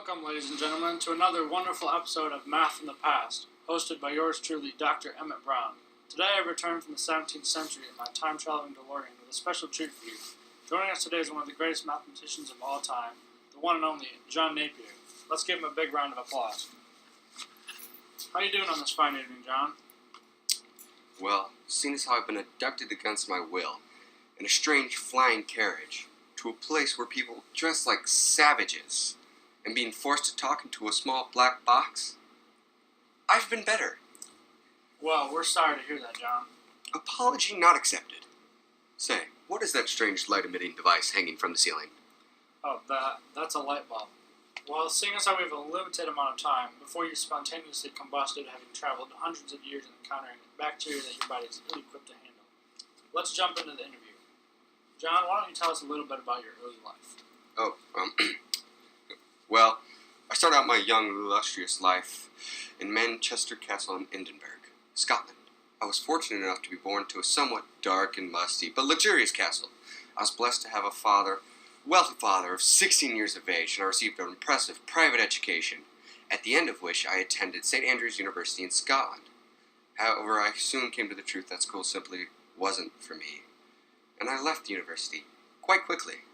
Welcome, ladies and gentlemen, to another wonderful episode of Math in the Past, hosted by yours truly, Dr. Emmett Brown. Today I return from the 17th century in my time-traveling DeLorean with a special treat for you. Joining us today is one of the greatest mathematicians of all time, the one and only John Napier. Let's give him a big round of applause. How are you doing on this fine evening, John? Well, seeing as how I've been abducted against my will in a strange flying carriage to a place where people dress like savages and being forced to talk into a small black box, I've been better. Well, we're sorry to hear that, John. Apology not accepted. Say, what is that strange light-emitting device hanging from the ceiling? Oh, that's a light bulb. Well, seeing as how we have a limited amount of time, before you spontaneously combusted having traveled hundreds of years and encountering bacteria that your body is ill-equipped to handle, let's jump into the interview. John, why don't you tell us a little bit about your early life? Well, I started out my young, illustrious life in Manchester Castle in Edinburgh, Scotland. I was fortunate enough to be born to a somewhat dark and musty, but luxurious castle. I was blessed to have a wealthy father of 16 years of age, and I received an impressive private education, at the end of which I attended St. Andrews University in Scotland. However, I soon came to the truth that school simply wasn't for me, and I left the university quite quickly.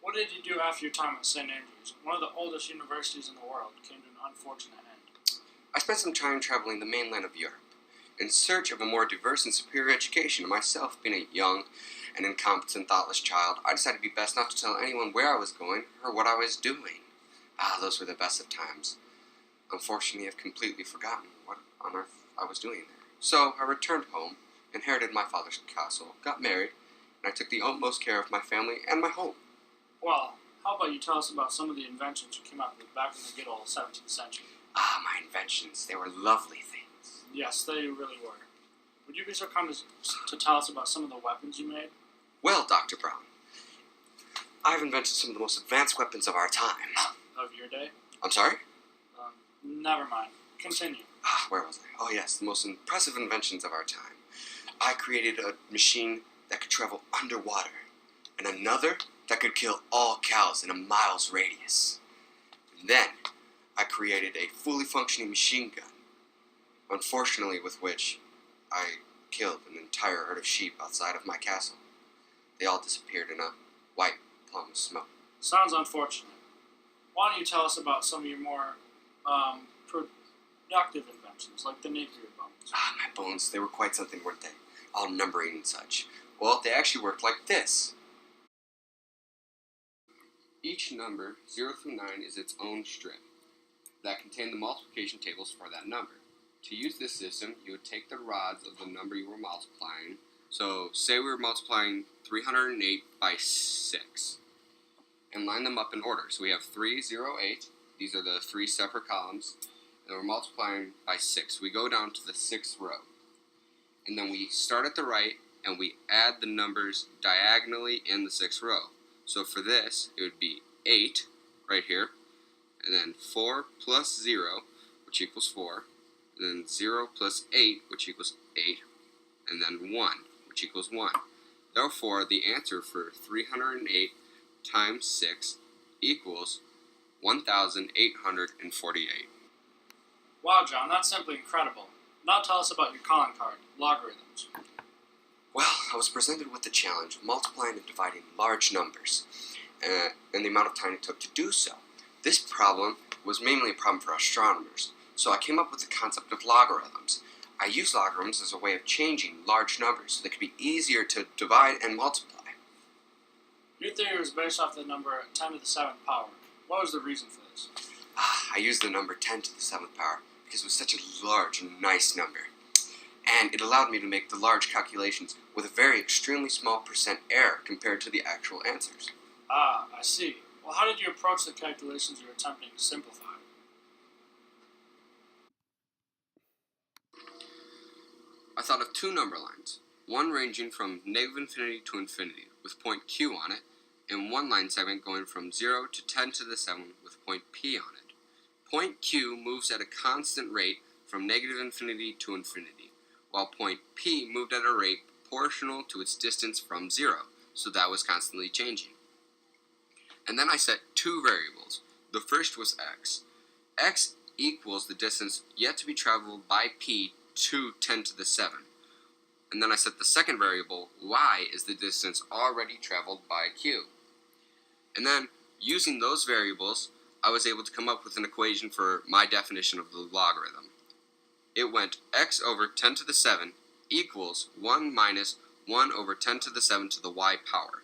What did you do after your time at St. Andrews? One of the oldest universities in the world came to an unfortunate end. I spent some time traveling the mainland of Europe in search of a more diverse and superior education, and myself, being a young and incompetent, thoughtless child, I decided it'd be best not to tell anyone where I was going or what I was doing. Those were the best of times. Unfortunately, I've completely forgotten what on earth I was doing there. So I returned home, inherited my father's castle, got married, and I took the utmost care of my family and my home. Well, how about you tell us about some of the inventions you came up with back in the good old 17th century? My inventions. They were lovely things. Yes, they really were. Would you be so kind as to tell us about some of the weapons you made? Well, Dr. Brown, I've invented some of the most advanced weapons of our time. Of your day? I'm sorry? Never mind. Continue. Where was I? Oh yes, the most impressive inventions of our time. I created a machine that could travel underwater, and another that could kill all cows in a mile's radius. And then, I created a fully functioning machine gun, unfortunately with which I killed an entire herd of sheep outside of my castle. They all disappeared in a white plume of smoke. Sounds unfortunate. Why don't you tell us about some of your more productive inventions, like the Napier bones? My bones, they were quite something, weren't they? All numbering and such. Well, they actually worked like this. Each number, 0 through 9, is its own strip that contain the multiplication tables for that number. To use this system, you would take the rods of the number you were multiplying. So, say we were multiplying 308 by 6, and line them up in order. So we have 308, these are the 3 separate columns, and we're multiplying by 6. We go down to the 6th row, and then we start at the right, and we add the numbers diagonally in the 6th row. So for this, it would be 8, right here, and then 4 plus 0, which equals 4, and then 0 plus 8, which equals 8, and then 1, which equals 1. Therefore, the answer for 308 times 6 equals 1,848. Wow, John, that's simply incredible. Now tell us about your calling card, logarithms. Well, I was presented with the challenge of multiplying and dividing large numbers, and the amount of time it took to do so. This problem was mainly a problem for astronomers, so I came up with the concept of logarithms. I used logarithms as a way of changing large numbers so they could be easier to divide and multiply. Your theory was based off the number 10 to the 7th power. What was the reason for this? I used the number 10 to the 7th power because it was such a large and nice number. And it allowed me to make the large calculations with a very extremely small percent error compared to the actual answers. I see. Well, how did you approach the calculations you were attempting to simplify? I thought of 2 number lines, one ranging from negative infinity to infinity with point Q on it, and one line segment going from 0 to 10 to the 7th with point P on it. Point Q moves at a constant rate from negative infinity to infinity, while point P moved at a rate proportional to its distance from 0, so that was constantly changing. And then I set 2 variables, The first was x. X equals the distance yet to be traveled by p to 10 to the 7. And then I set the second variable, y, is the distance already traveled by q. And then, using those variables, I was able to come up with an equation for my definition of the logarithm. It went x over 10 to the 7 equals 1 minus 1 over 10 to the 7 to the y power.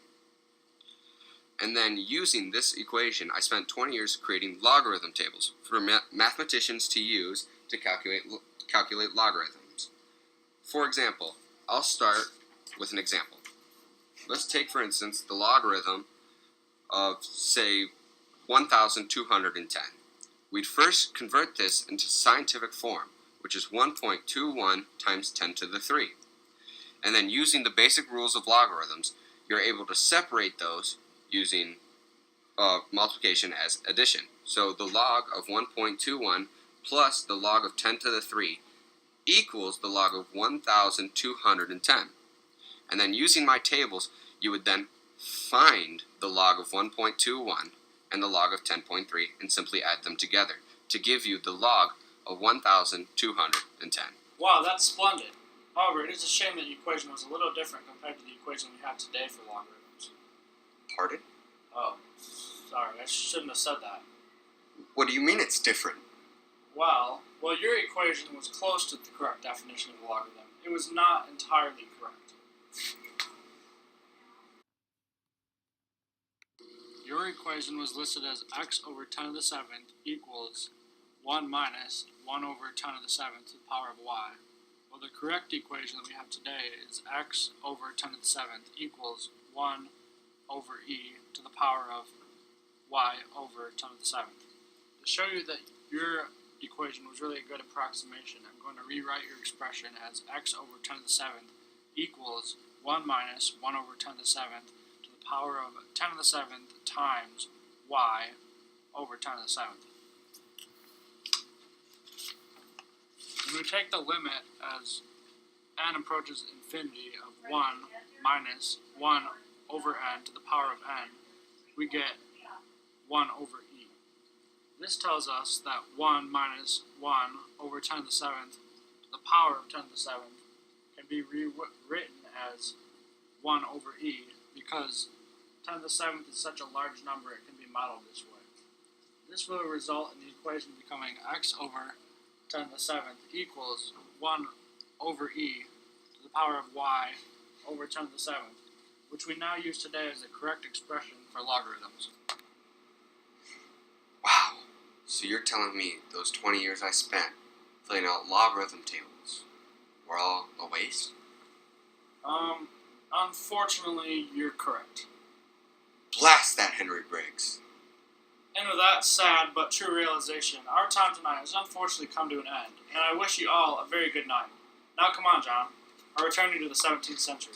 And then, using this equation, I spent 20 years creating logarithm tables for mathematicians to use to calculate logarithms. For example, I'll start with an example. Let's take, for instance, the logarithm of, say, 1,210. We'd first convert this into scientific form, which is 1.21 times 10 to the 3. And then, using the basic rules of logarithms, you're able to separate those using multiplication as addition. So the log of 1.21 plus the log of 10 to the 3 equals the log of 1,210. And then, using my tables, you would then find the log of 1.21 and the log of 10.3 and simply add them together to give you the log of 1,210. Wow, that's splendid. However, it is a shame that the equation was a little different compared to the equation we have today for logarithms. Pardon? Oh, sorry, I shouldn't have said that. What do you mean it's different? Well, your equation was close to the correct definition of a logarithm. It was not entirely correct. Your equation was listed as x over 10 to the 7th equals 1 minus 1 over 10 to the 7th to the power of y. Well, the correct equation that we have today is x over 10 to the 7th equals 1 over e to the power of y over 10 to the 7th. To show you that your equation was really a good approximation, I'm going to rewrite your expression as x over 10 to the 7th equals 1 minus 1 over 10 to the 7th to the power of 10 to the 7th times y over 10 to the 7th. When we take the limit as n approaches infinity of 1 minus 1 over n to the power of n, we get 1 over e. This tells us that 1 minus 1 over 10 to the 7th to the power of 10 to the 7th can be rewritten as 1 over e because 10 to the 7th is such a large number it can be modeled this way. This will result in the equation becoming x over 10 to the 7th equals 1 over e to the power of y over 10 to the 7th, which we now use today as the correct expression for logarithms. Wow, so you're telling me those 20 years I spent filling out logarithm tables were all a waste? Unfortunately, you're correct. Blast that Henry Briggs. And with that sad but true realization, our time tonight has unfortunately come to an end, and I wish you all a very good night. Now come on, John. We're returning to the 17th century.